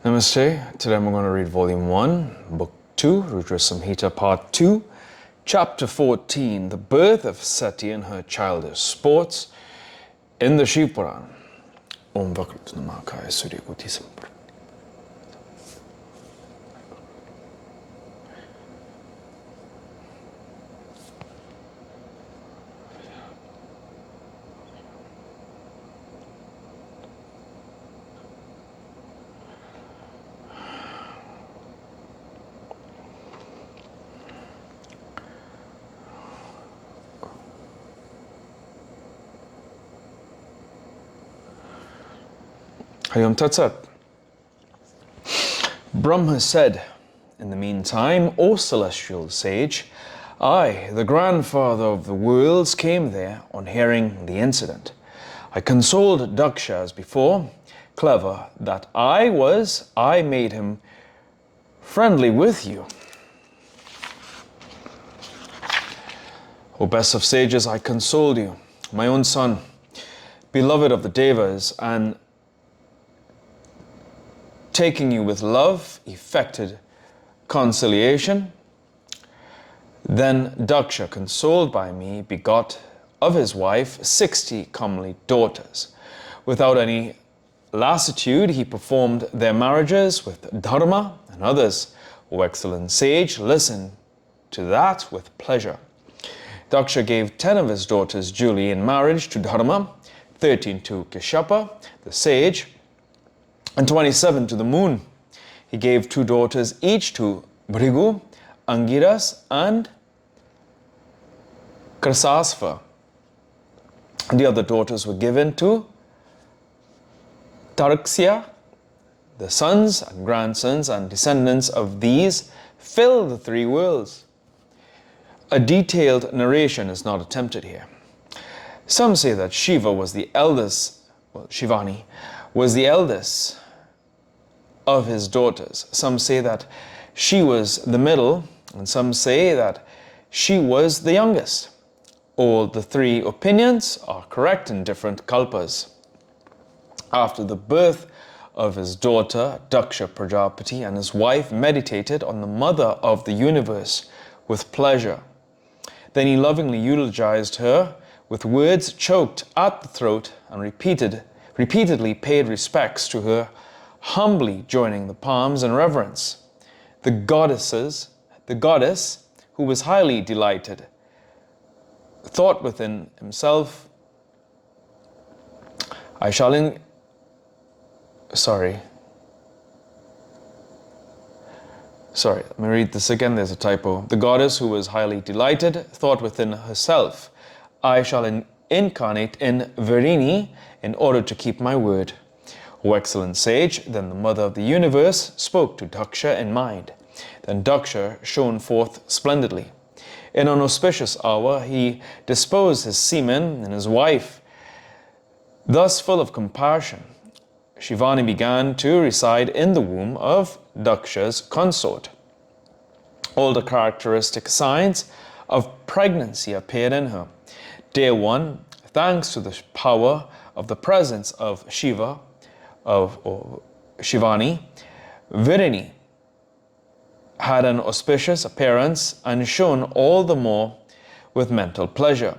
Namaste. Today I'm going to read Volume 1, Book 2, Rudra Samhita, Part 2, Chapter 14, The Birth of Sati and Her Childish Sports in the Shiva Puran. Om Vakrat Namakaya Surya Kuti Sampur. Hayam Tatsat. Brahma said, in the meantime, O celestial sage, I, the grandfather of the worlds, came there on hearing the incident. I consoled Daksha as before, clever that I made him friendly with you. O best of sages, I consoled you, my own son, beloved of the Devas, and taking you with love, effected conciliation. Then Daksha, consoled by me, begot of his wife 60 comely daughters. Without any lassitude, he performed their marriages with dharma and others. O excellent sage, listen to that with pleasure. Daksha gave 10 of his daughters duly in marriage to dharma, 13 to Kashyapa, the sage, and 27 to the moon. He gave 2 daughters each to Bhrigu, Angiras, and Krasasva. The other daughters were given to Tarksya. The sons and grandsons and descendants of these fill the 3 worlds. A detailed narration is not attempted here. Some say that Shiva was the eldest, Shivani was the eldest of his daughters. Some say that she was the middle, and some say that she was the youngest. All the 3 opinions are correct in different kalpas. After the birth of his daughter, Daksha Prajapati and his wife meditated on the mother of the universe with pleasure. Then he lovingly eulogized her with words choked at the throat and repeatedly paid respects to her, humbly joining the palms in reverence. The goddess, who was highly delighted, thought within himself, let me read this again, there's a typo. The goddess, who was highly delighted, thought within herself, I shall incarnate in Varini in order to keep my word. O excellent sage, then the mother of the universe spoke to Daksha in mind. Then Daksha shone forth splendidly. In an auspicious hour, he disposed his semen and his wife. Thus, full of compassion, Shivani began to reside in the womb of Daksha's consort. All the characteristic signs of pregnancy appeared in her. Day 1, thanks to the power of the presence of Shiva, of Shivani, Virini had an auspicious appearance and shone all the more with mental pleasure.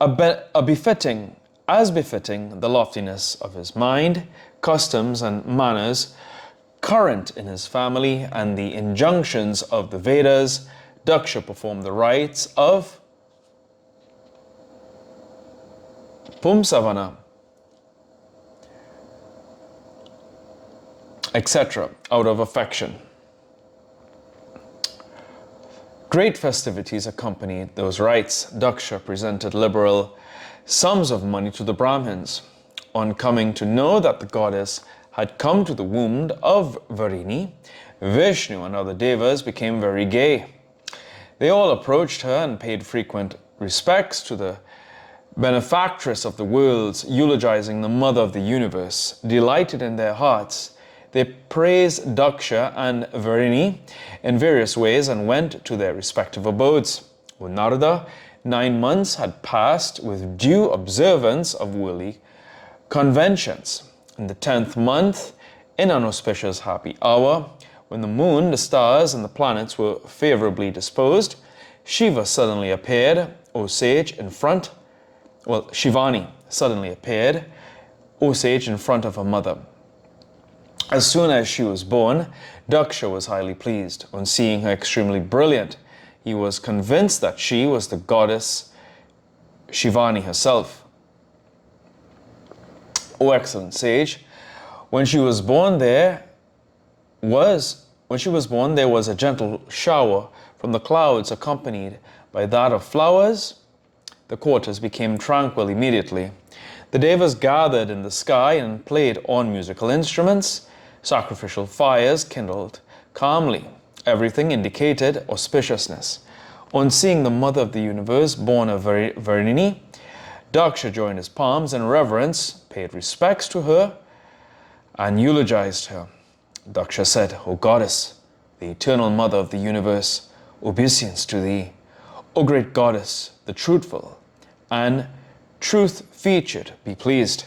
Befitting the loftiness of his mind, customs and manners current in his family, and the injunctions of the Vedas, Daksha performed the rites of Pumsavana, etc., out of affection. Great festivities accompanied those rites. Daksha presented liberal sums of money to the Brahmins. On coming to know that the goddess had come to the womb of Varini, Vishnu and other devas became very gay. They all approached her and paid frequent respects to the benefactress of the worlds, eulogizing the mother of the universe. Delighted in their hearts, they praised Daksha and Varini in various ways and went to their respective abodes. O Narada, 9 months had passed with due observance of worldly conventions. in the 10th month, in an auspicious happy hour, when the moon, the stars, and the planets were favorably disposed, Shiva suddenly appeared, O sage, in front. Well, Shivani suddenly appeared, O sage, in front of her mother. As soon as she was born, Daksha was highly pleased. On seeing her extremely brilliant, he was convinced that she was the goddess Shivani herself. O excellent sage, when she was born there was a gentle shower from the clouds accompanied by that of flowers. The quarters became tranquil immediately. The devas gathered in the sky and played on musical instruments. Sacrificial fires kindled calmly. Everything indicated auspiciousness. On seeing the mother of the universe born of Varini, Daksha joined his palms in reverence, paid respects to her, and eulogized her. Daksha said, O goddess, the eternal mother of the universe, obeisance to thee. O great goddess, the truthful and truth-featured, be pleased.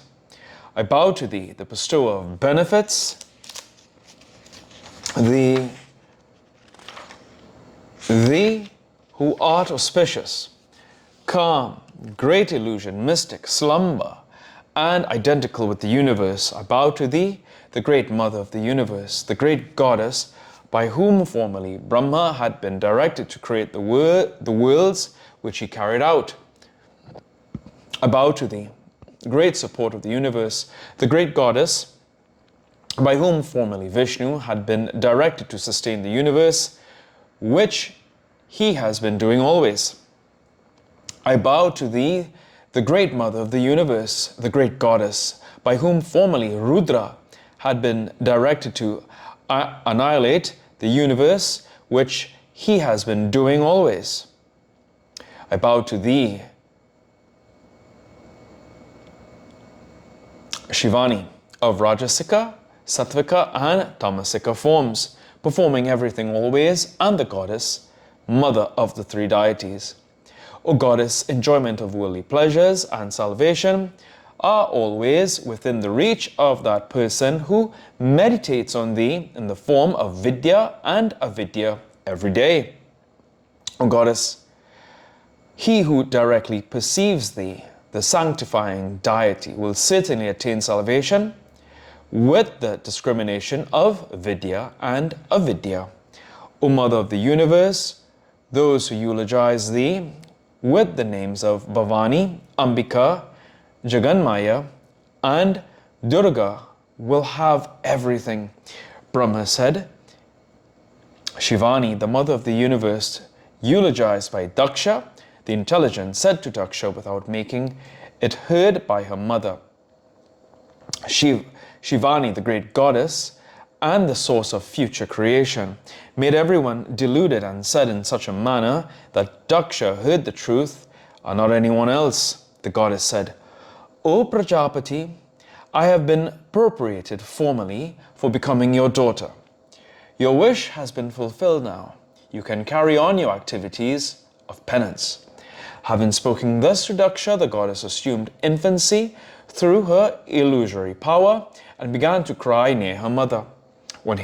I bow to thee, the bestower of benefits, thee who art auspicious, calm, great illusion, mystic, slumber, and identical with the universe. I bow to thee, the great mother of the universe, the great goddess, by whom formerly Brahma had been directed to create the worlds which he carried out. I bow to thee, great support of the universe, the great goddess, by whom formerly Vishnu had been directed to sustain the universe, which he has been doing always. I bow to thee, the great mother of the universe, the great goddess, by whom formerly Rudra had been directed to annihilate the universe, which he has been doing always. I bow to thee, Shivani, of Rajasika, Sattvika, and Tamasika forms, performing everything always, and the goddess, mother of the three deities. O goddess, enjoyment of worldly pleasures and salvation are always within the reach of that person who meditates on thee in the form of Vidya and Avidya every day. O goddess, he who directly perceives thee, the sanctifying deity, will certainly attain salvation with the discrimination of Vidya and Avidya. O Mother of the Universe, those who eulogize thee with the names of Bhavani, Ambika, Jaganmaya, and Durga will have everything. Brahma said, Shivani, the Mother of the Universe, eulogized by Daksha, the intelligent, said to Daksha without making it heard by her mother, Shivani, the great goddess and the source of future creation, made everyone deluded and said in such a manner that Daksha heard the truth and not anyone else. The goddess said, O Prajapati, I have been appropriated formally for becoming your daughter. Your wish has been fulfilled now. You can carry on your activities of penance. Having spoken thus to Daksha, the goddess assumed infancy through her illusory power and began to cry near her mother. On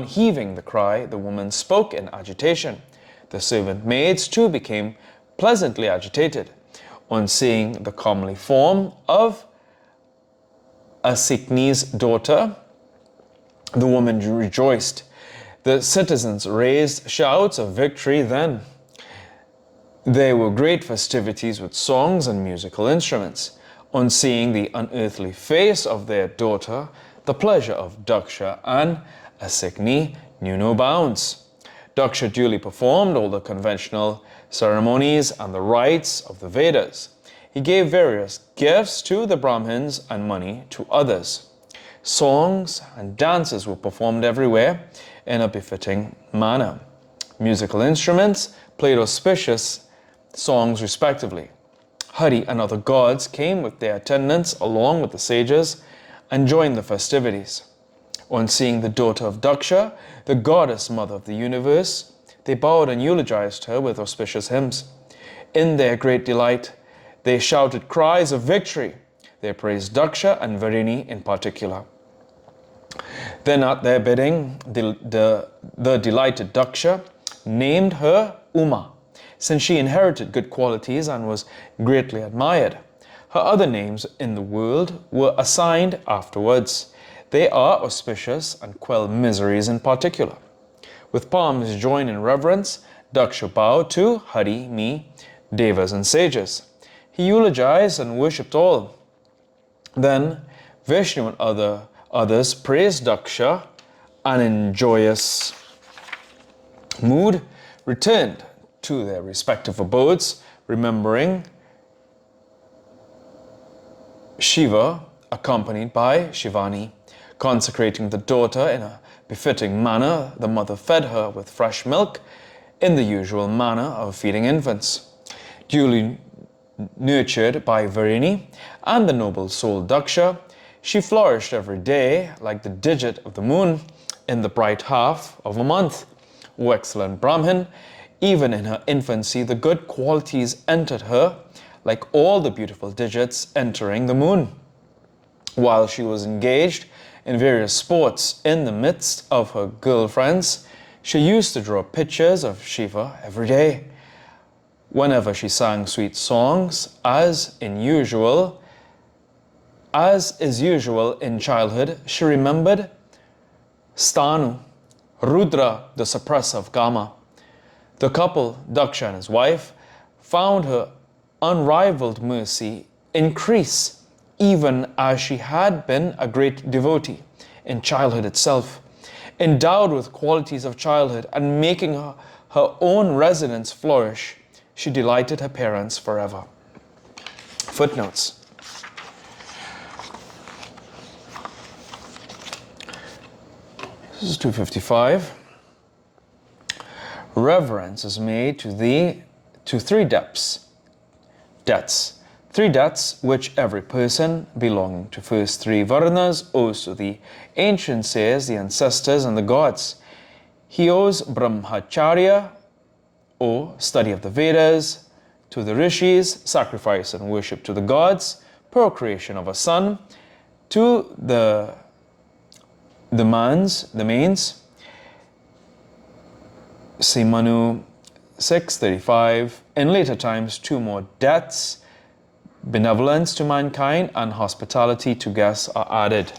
heaving the cry, the woman spoke in agitation. The servant maids too became pleasantly agitated. On seeing the comely form of Asikni's daughter, the woman rejoiced. The citizens raised shouts of victory then. There were great festivities with songs and musical instruments. On seeing the unearthly face of their daughter, the pleasure of Daksha and Asikni knew no bounds. Daksha duly performed all the conventional ceremonies and the rites of the Vedas. He gave various gifts to the Brahmins and money to others. Songs and dances were performed everywhere in a befitting manner. Musical instruments played auspicious songs respectively. Hari and other gods came with their attendants along with the sages and joined the festivities. On seeing the daughter of Daksha, the goddess mother of the universe, they bowed and eulogized her with auspicious hymns. In their great delight, they shouted cries of victory. They praised Daksha and Varini in particular. Then at their bidding, the delighted Daksha named her Uma, since she inherited good qualities and was greatly admired. Her other names in the world were assigned afterwards. They are auspicious and quell miseries in particular. With palms joined in reverence, Daksha bowed to Hari, me, devas and sages. He eulogized and worshipped all. Then Vishnu and others praised Daksha and in joyous mood returned to their respective abodes, remembering Shiva accompanied by Shivani. Consecrating the daughter in a befitting manner, the mother fed her with fresh milk in the usual manner of feeding infants. Duly nurtured by Varini and the noble soul Daksha, she flourished every day like the digit of the moon in the bright half of a month. O excellent Brahmin, even in her infancy the good qualities entered her, like all the beautiful digits entering the moon. While she was engaged in various sports in the midst of her girlfriends, she used to draw pictures of Shiva every day. Whenever she sang sweet songs, as is usual in childhood, she remembered Stanu, Rudra, the suppressor of Kama. The couple, Daksha and his wife, found her unrivaled mercy increase, even as she had been a great devotee in childhood itself, endowed with qualities of childhood and making her own residence flourish. She delighted her parents forever. Footnotes. This is 255. Reverence is made to three debts. Three debts which every person belonging to first three Varnas owes to the ancient sages, the ancestors and the gods. He owes Brahmacharya, or study of the Vedas, to the rishis, sacrifice and worship to the gods, procreation of a son, to the mains, see Manu 6:35. In later times, two more debts, benevolence to mankind and hospitality to guests, are added.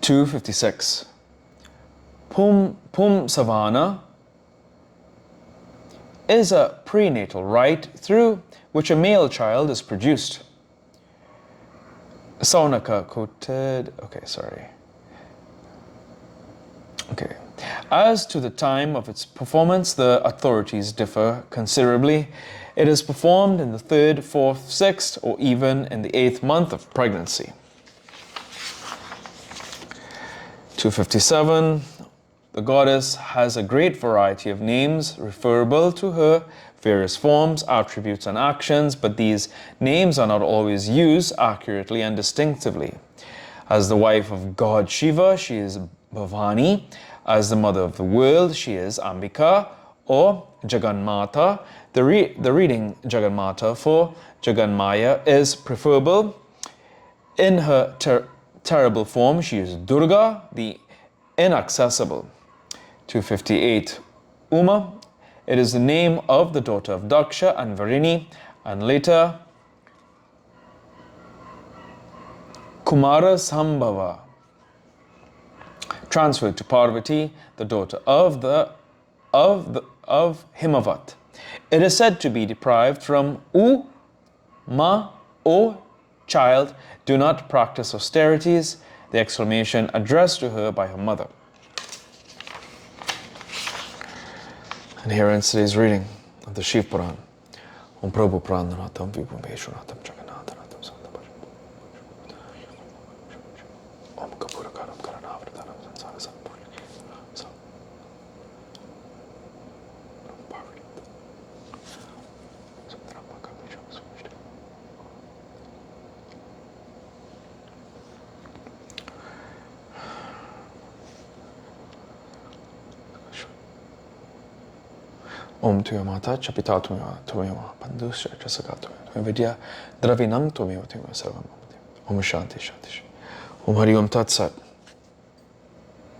(256) Pum Savana is a prenatal rite through which a male child is produced. Saunaka quoted, As to the time of its performance, the authorities differ considerably. It is performed in the 3rd, 4th, 6th, or even in the 8th month of pregnancy. 257. The goddess has a great variety of names referable to her, various forms, attributes, and actions, but these names are not always used accurately and distinctively. As the wife of God Shiva, she is Bhavani. As the mother of the world, she is Ambika or Jagannatha. The reading Jagannatha for Jagannmaya is preferable. In her terrible form, she is Durga, the inaccessible. 258. Uma. It is the name of the daughter of Daksha and Varini, and later Kumara Sambhava, transferred to Parvati, the daughter of Himavat. It is said to be deprived from Ma, O child, do not practice austerities, the exclamation addressed to her by her mother. And here ends today's reading of the Shiva Puran. Om Prabhu Prananatam Vipum Veshwanatam Jagannathanatam Sandabhaj. Om Kapurakaram Karanavratanam Sansara Sampurni. Om Tuya Mata Chapita Tumeva Pandusha Chasaka Tumeva Vidya Dravinam Tumeva Tumeva Sarvam Om Shanti Shanti. Om Hari Om Tat Sat.